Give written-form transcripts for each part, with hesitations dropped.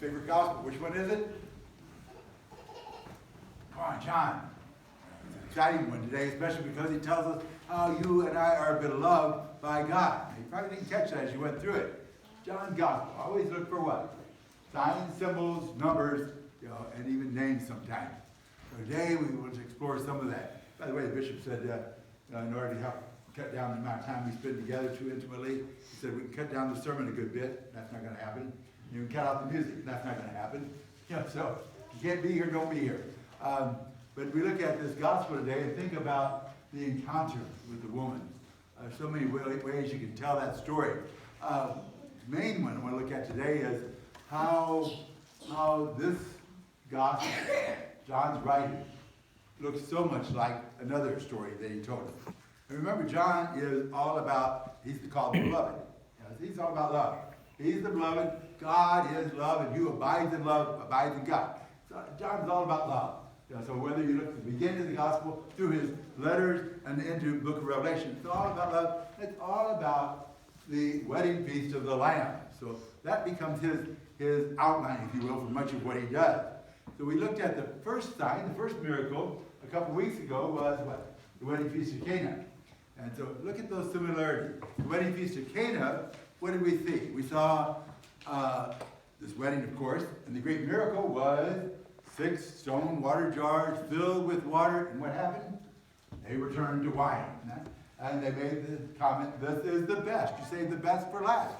favorite gospel. Which one is it? Come on, John. It's an exciting one today, especially because he tells us how you and I are beloved by God. You probably didn't catch that as you went through it. John's gospel. Always look for what? Signs, symbols, numbers, and even names sometimes. So today we want to explore some of that. By the way, the bishop said in order to help cut down the amount of time we spend together too intimately, he said we can cut down the sermon a good bit. That's not going to happen. You can cut out the music. That's not going to happen. So if you can't be here, don't be here. But we look at this gospel today and think about the encounter with the woman. So many ways you can tell that story. The main one I want to look at today is how this gospel, John's writing, looks so much like another story that he told us. And remember, John is all about, he's called the beloved. He's all about love. He's the beloved. God is love, and who abides in love abides in God. So John's all about love. So whether you look at the beginning of the gospel, through his letters, and into the book of Revelation, it's all about love. It's all about the wedding feast of the Lamb. So that becomes his outline, if you will, for much of what he does. So we looked at the first sign, the first miracle, a couple weeks ago was what? The wedding feast of Cana. And so look at those similarities. The wedding feast of Cana, what did we see? We saw this wedding, of course, and the great miracle was 6 stone water jars filled with water, and what happened? They were turned to wine. And they made the comment, this is the best. You save the best for last.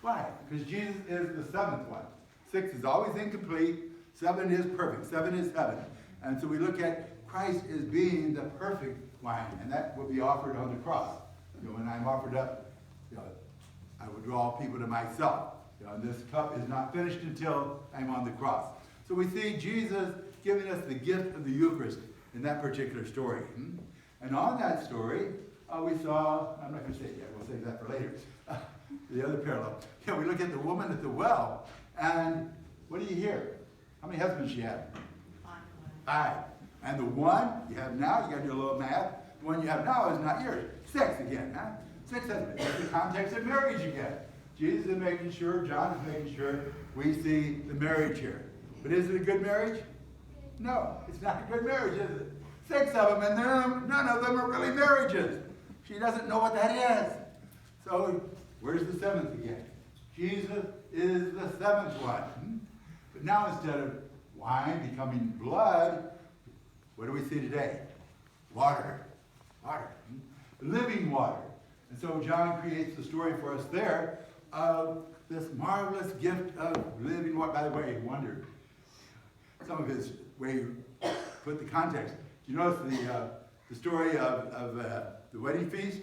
Why? Because Jesus is the 7th one. 6 is always incomplete. 7 is perfect. 7 is heaven. And so we look at Christ as being the perfect wine, and that will be offered on the cross. When I'm offered up, I will draw people to myself. And this cup is not finished until I'm on the cross. So we see Jesus giving us the gift of the Eucharist in that particular story. And on that story, we saw, I'm not going to say it yet, we'll save that for later, the other parallel. We look at the woman at the well, and what do you hear? How many husbands she had? 5. And the one you have now, you got to do a little math, the one you have now is not yours. 6 again, huh? 6 husbands. That's the context of marriage again. Jesus is making sure, John is making sure we see the marriage here. But is it a good marriage? No, it's not a good marriage, is it? 6 of them, and none of them are really marriages. She doesn't know what that is. So, where's the 7th again? Jesus is the 7th one. But now instead of wine becoming blood, what do we see today? Water. Water. Living water. And so John creates the story for us there of this marvelous gift of living water. By the way, I wondered some of his way you put the context. Do you notice the story of the wedding feast?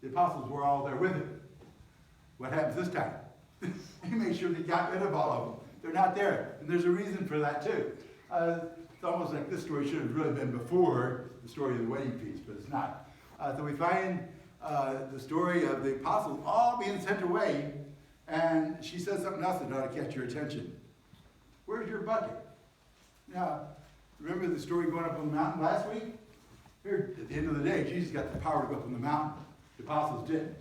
The apostles were all there with him. What happens this time? He made sure they got rid of all of them. They're not there. And there's a reason for that too. It's almost like this story should have really been before the story of the wedding feast, but it's not. So we find the story of the apostles all being sent away, and she says something else that ought to catch your attention. Where's your bucket? Now, remember the story going up on the mountain last week? Here, at the end of the day, Jesus got the power to go up on the mountain. The apostles didn't.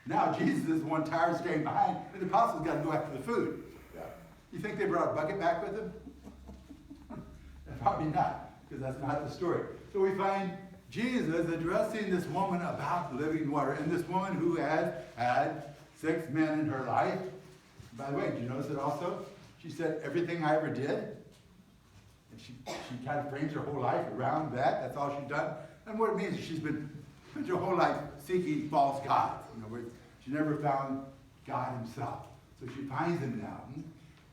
Now Jesus is the one tired of staying behind, and the apostles got to go after the food. You think they brought a bucket back with them? Probably not, because that's not the story. So we find Jesus addressing this woman about the living water, and this woman who had had 6 men in her life. By the way, did you notice it also? She said, everything I ever did. And she kind of frames her whole life around that. That's all she's done. And what it means is she's been her whole life seeking false gods. She never found God himself. So she finds him now.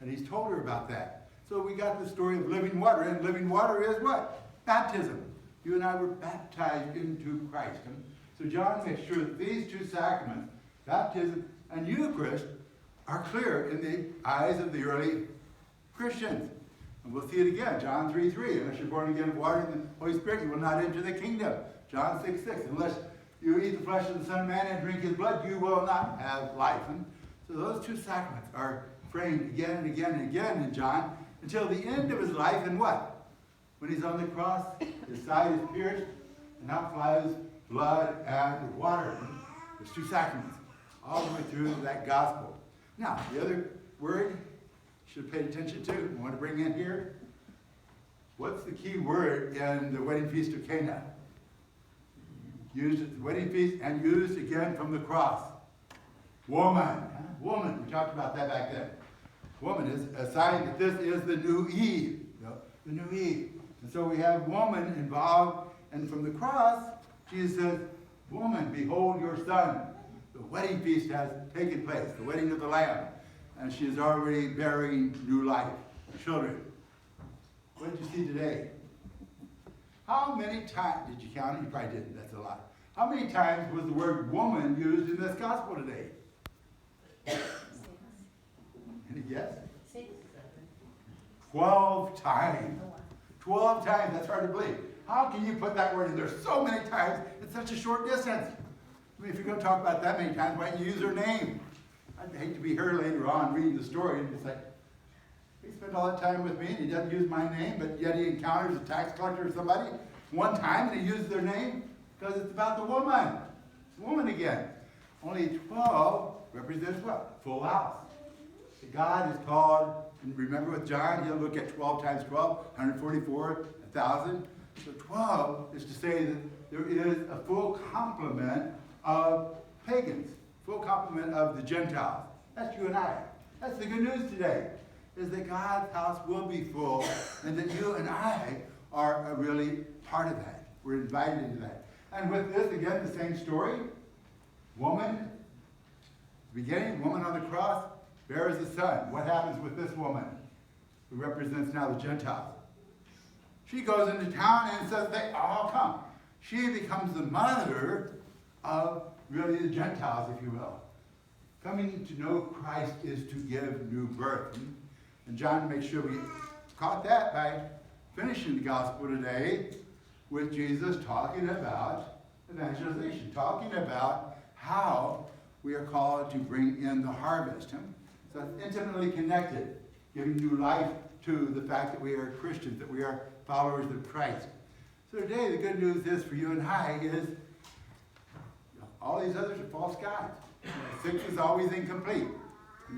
And he's told her about that. So we got the story of living water. And living water is what? Baptism. You and I were baptized into Christ. So John makes sure that these 2 sacraments, baptism and Eucharist, are clear in the eyes of the early Christians. And we'll see it again. John 3:3. Unless you're born again of water and the Holy Spirit, you will not enter the kingdom. John 6:6. Unless you eat the flesh of the Son of Man and drink his blood, you will not have life. And so those 2 sacraments are framed again and again and again in John until the end of his life. And what? When he's on the cross, his side is pierced, and out flies blood and water. There's 2 sacraments all the way through that gospel. Now, the other word, should pay attention to, we want to bring in here. What's the key word in the wedding feast of Cana? Used at the wedding feast and used again from the cross. Woman. Woman. We talked about that back then. Woman is a sign that this is the new Eve. The new Eve. And so we have woman involved. And from the cross, Jesus says, woman, behold your son. The wedding feast has taken place. The wedding of the Lamb. And she is already bearing new life. Children. What did you see today? How many times, did you count it? You probably didn't, that's a lot. How many times was the word woman used in this gospel today? Any guess? 6. 12 times. 12 times, that's hard to believe. How can you put that word in there so many times in such a short distance? I mean, if you're going to talk about that many times, why don't you use her name? I'd hate to be her later on reading the story and just like, he spent all that time with me and he doesn't use my name, but yet he encounters a tax collector or somebody one time and he uses their name because it's about the woman. It's the woman again. Only 12 represents what? Full house. God is called, and remember with John, he'll look at 12 times 12, 144, 1,000. So 12 is to say that there is a full complement of pagans, full complement of the Gentiles. That's you and I. That's the good news today, is that God's house will be full, and that you and I are really part of that. We're invited into that. And with this, again, the same story. Woman, beginning, woman on the cross, bears a son. What happens with this woman, who represents now the Gentiles? She goes into town and says they all come. She becomes the mother of really the Gentiles, if you will. Coming to know Christ is to give new birth. And John makes sure we caught that by finishing the gospel today with Jesus talking about evangelization, talking about how we are called to bring in the harvest. So it's intimately connected, giving new life to the fact that we are Christians, that we are followers of Christ. So today the good news is for you and I is all these others are false gods. 6 is always incomplete.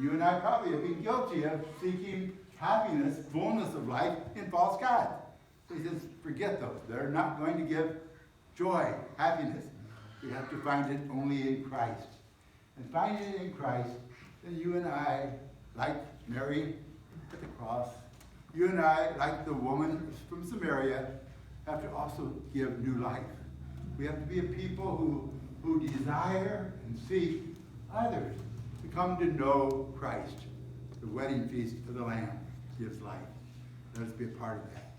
You and I probably have been guilty of seeking happiness, fullness of life in false gods. So he says, forget those. They're not going to give joy, happiness. You have to find it only in Christ. And finding it in Christ, then you and I, like Mary at the cross, you and I, like the woman from Samaria, have to also give new life. We have to be a people who desire and seek others to come to know Christ. The wedding feast of the Lamb gives life. Let us be a part of that.